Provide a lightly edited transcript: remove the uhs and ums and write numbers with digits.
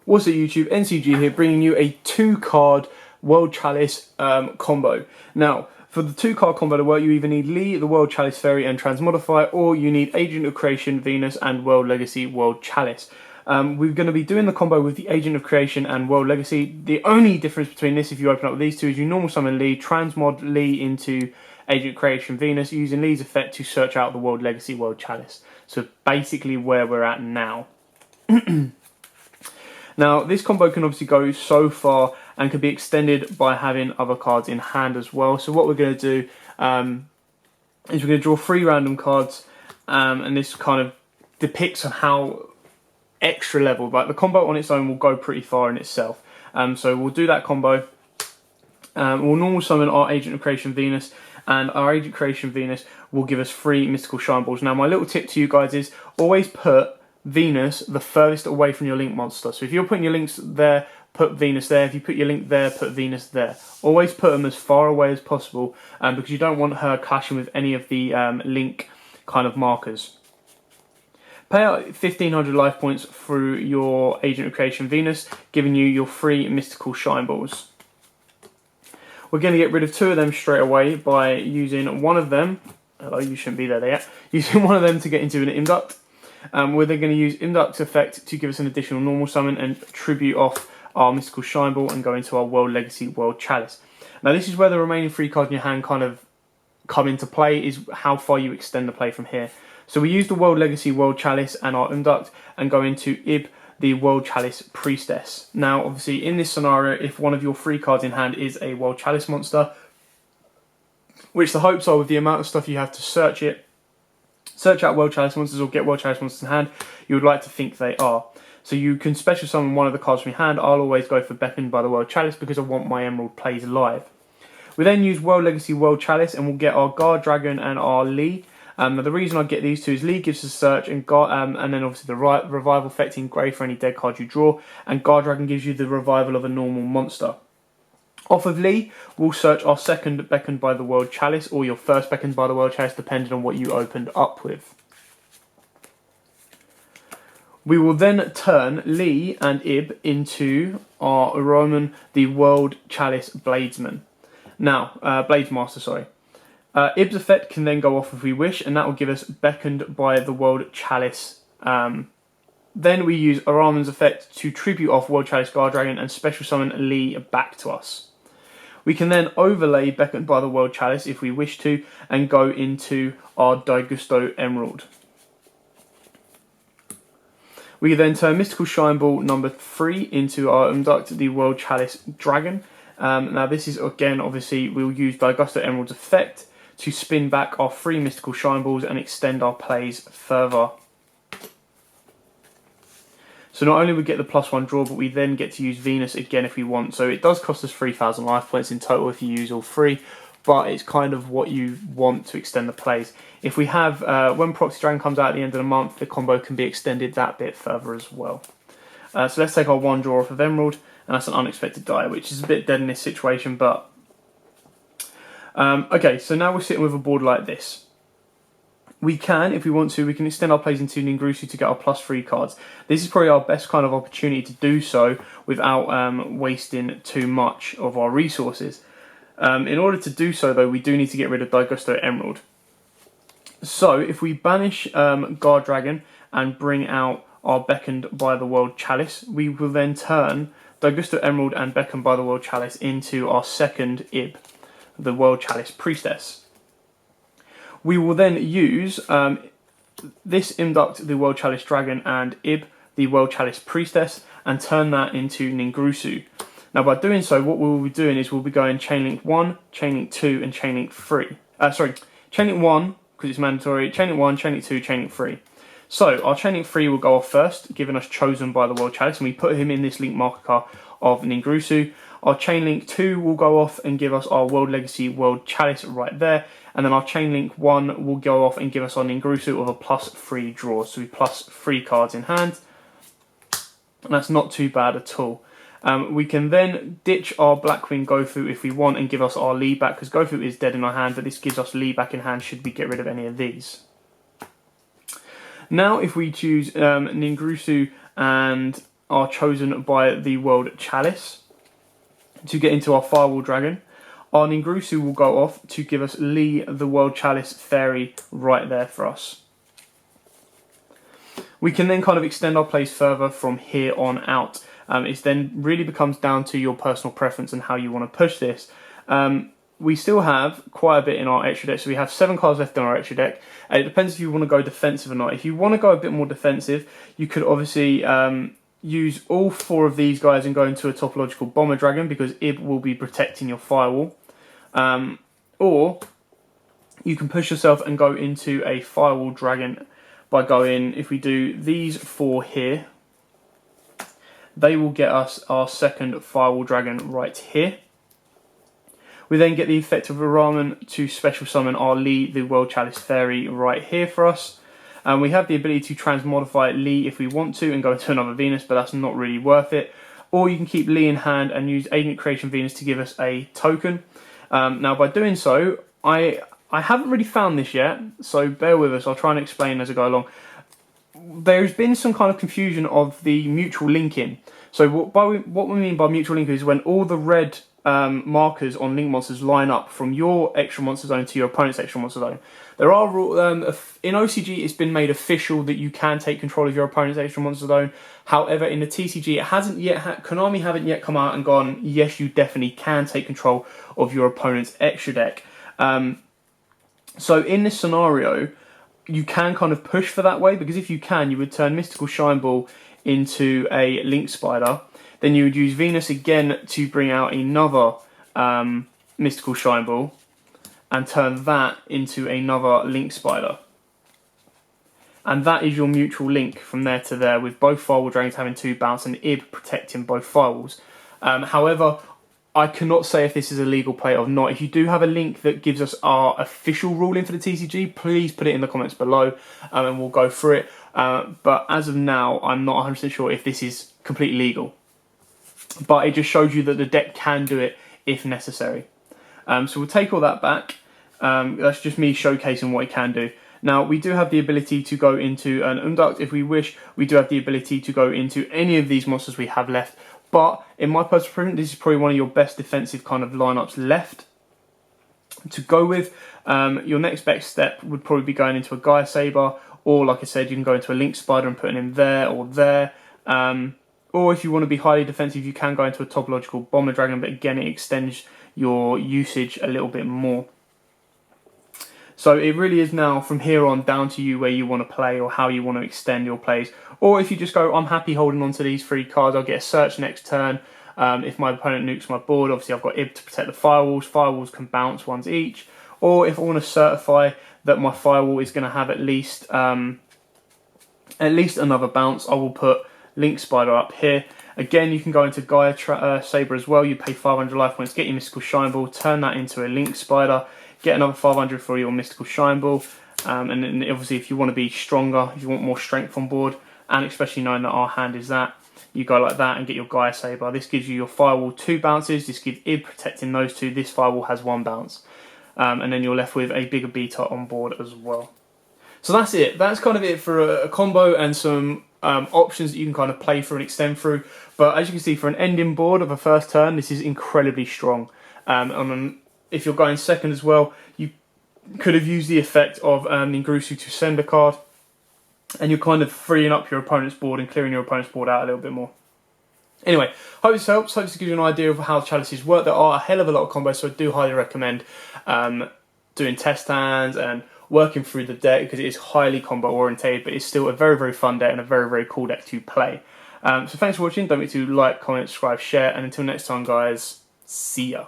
What's up YouTube, NCG here, bringing you a 2-card World Chalice combo. Now, for the 2-card combo to work, you either need Lee, the World Chalice Fairy and Transmodify, or you need Agent of Creation, Venus, and World Legacy, World Chalice. We're going to be doing the combo with the Agent of Creation and World Legacy. The only difference between this, if you open up with these two, is you normal summon Lee, transmod Lee into Agent Creation Venus, using Lee's effect to search out the World Legacy, World Chalice. So basically where we're at now. Now, this combo can obviously go so far and can be extended by having other cards in hand as well. So what we're going to do is we're going to draw 3 random cards, and this kind of depicts on how extra level, but the combo on its own will go pretty far in itself. So we'll do that combo. We'll normal summon our Agent of Creation Venus, and our Agent Creation Venus will give us 3 mystical shine balls. Now, my little tip to you guys is always put Venus the furthest away from your link monster. So if you're putting your links there, put Venus there. If you put your link there, put Venus there. Always put them as far away as possible, because you don't want her clashing with any of the link kind of markers. Pay out 1500 life points through your Agent of Creation Venus, giving you your 3 mystical shine balls. We're going to get rid of 2 of them straight away by using one of them. Hello, you shouldn't be there yet. Using one of them to get into an Induct. We're then going to use Induct's effect to give us an additional normal summon and tribute off our mystical shine ball and go into our World Legacy, World Chalice. Now this is where the remaining 3 cards in your hand kind of come into play, is how far you extend the play from here. So we use the World Legacy, World Chalice and our Induct and go into Ib, the World Chalice Priestess. Now obviously in this scenario, if one of your 3 cards in hand is a World Chalice monster, which the hopes are with the amount of stuff you have to search out World Chalice monsters or get World Chalice monsters in hand, you would like to think they are. So you can special summon one of the cards from your hand. I'll always go for Beckoned by the World Chalice because I want my Emerald plays live. We then use World Legacy, World Chalice, and we'll get our Guard Dragon and our Lee. Now the reason I get these 2 is Lee gives us search, and then obviously the revival effect in grey for any dead card you draw, and Guard Dragon gives you the revival of a normal monster. Off of Lee, we'll search our second Beckoned by the World Chalice, or your first Beckoned by the World Chalice, depending on what you opened up with. We will then turn Lee and Ib into our Roman, the World Chalice Bladesman. Now, Bladesmaster, sorry. Ib's effect can then go off if we wish, and that will give us Beckoned by the World Chalice. Then we use Araman's effect to tribute off World Chalice Guard Dragon and special summon Lee back to us. We can then overlay Beckoned by the World Chalice if we wish to, and go into our Daigusto Emerald. We then turn Mystical Shine Ball number 3 into our Induct the World Chalice Dragon. Now this is again, obviously, we'll use Daigusto Emerald's effect to spin back our 3 Mystical Shine Balls and extend our plays further. So not only we get the +1 draw, but we then get to use Venus again if we want. So it does cost us 3,000 life points in total if you use all 3, but it's kind of what you want to extend the plays. If we have, when Proxy Dragon comes out at the end of the month, the combo can be extended that bit further as well. So let's take our 1 draw off of Emerald, and that's an unexpected die, which is a bit dead in this situation, but... okay, so now we're sitting with a board like this. We can, if we want to, we can extend our plays into Ningrusu to get our +3 cards. This is probably our best kind of opportunity to do so without wasting too much of our resources. In order to do so, though, we do need to get rid of Daigusto Emerald. So, if we banish Guard Dragon and bring out our Beckoned by the World Chalice, we will then turn Daigusto Emerald and Beckoned by the World Chalice into our second Ib, the World Chalice Priestess. We will then use this Induct the World Chalice Dragon and Ib, the World Chalice Priestess, and turn that into Ningrusu. Now by doing so, what we will be doing is we'll be going Chainlink 1, Chainlink 2, and Chainlink 3. Chainlink 1, because it's mandatory, Chainlink 1, Chainlink 2, Chainlink 3. So our Chainlink 3 will go off first, giving us Chosen by the World Chalice, and we put him in this link marker card of Ningrusu. Our Chainlink 2 will go off and give us our World Legacy World Chalice right there. And then our Chainlink 1 will go off and give us our Ningrusu with a +3 draw. So we +3 cards in hand. And that's not too bad at all. We can then ditch our Blackwing Gofu if we want and give us our Lee back, because Gofu is dead in our hand, but this gives us Lee back in hand should we get rid of any of these. Now if we choose Ningrusu and are chosen by the world Chalice to get into our Firewall Dragon. Our Ningrusu will go off to give us Lee, the world Chalice Fairy, right there for us. We can then kind of extend our plays further from here on out. It then really becomes down to your personal preference and how you want to push this. We still have quite a bit in our extra deck, so we have 7 cards left in our extra deck. It depends if you want to go defensive or not. If you want to go a bit more defensive, you could obviously use all 4 of these guys and go into a topological Bomber Dragon, because Ib will be protecting your Firewall. Or you can push yourself and go into a Firewall Dragon by going, if we do these 4 here, they will get us our second Firewall Dragon right here. We then get the effect of Ramen to special summon our Lee, the World Chalice Fairy, right here for us. And we have the ability to transmodify Lee if we want to and go into another Venus, but that's not really worth it. Or you can keep Lee in hand and use Agent Creation Venus to give us a token. Now by doing so, I haven't really found this yet, so bear with us, I'll try and explain as I go along. There's been some kind of confusion of the mutual linking. So what we mean by mutual linking is when all the red markers on link monsters line up from your extra monster zone to your opponent's extra monster zone. There are in OCG it's been made official that you can take control of your opponent's extra monster zone. However, in the TCG it hasn't yet Konami haven't yet come out and gone, yes, you definitely can take control of your opponent's extra deck. So in this scenario, you can kind of push for that way, because if you can, you would turn Mystical Shine Ball into a Link Spider. Then you would use Venus again to bring out another Mystical Shine Ball and turn that into another Link Spider. And that is your mutual link from there to there, with both Firewall Dragons having 2 bounce and Ib protecting both Firewalls. However, I cannot say if this is a legal play or not. If you do have a link that gives us our official ruling for the TCG, please put it in the comments below and we'll go through it. But as of now, I'm not 100% sure if this is completely legal. But it just shows you that the deck can do it if necessary. So we'll take all that back. That's just me showcasing what it can do. Now, we do have the ability to go into an Unduct if we wish. We do have the ability to go into any of these monsters we have left. But in my personal opinion, this is probably one of your best defensive kind of lineups left to go with. Your next best step would probably be going into a Gaia Saber, or like I said, you can go into a Link Spider and putting him there or there. Or if you want to be highly defensive, you can go into a topological Bomber Dragon, but again, it extends your usage a little bit more. So it really is now, from here on, down to you where you want to play or how you want to extend your plays. Or if you just go, I'm happy holding on to these 3 cards, I'll get a search next turn. If my opponent nukes my board, obviously I've got Ib to protect the Firewalls. Firewalls can bounce once each. Or if I want to certify that my Firewall is going to have at least another bounce, I will put Link Spider up here. Again, you can go into Gaia Saber as well. You pay 500 life points, get your Mystical Shine Ball, turn that into a Link Spider, get another 500 for your Mystical Shine Ball. And then obviously if you want to be stronger, if you want more strength on board, and especially knowing that our hand is that, you go like that and get your Gaia Saber. This gives you your Firewall 2 bounces, this gives Ib protecting those 2, this Firewall has 1 bounce. And then you're left with a bigger beta on board as well. So that's it. That's kind of it for a combo and some options that you can kind of play through and extend through. But as you can see, for an ending board of a first turn, this is incredibly strong. If you're going second as well, you could have used the effect of Ningrusu to send a card, and you're kind of freeing up your opponent's board and clearing your opponent's board out a little bit more. Anyway, hope this helps. Hope this gives you an idea of how chalices work. There are a hell of a lot of combos, so I do highly recommend doing test hands and working through the deck, because it is highly combo orientated, but it's still a very, very fun deck and a very, very cool deck to play. So thanks for watching. Don't forget to like, comment, subscribe, share, and until next time, guys, see ya.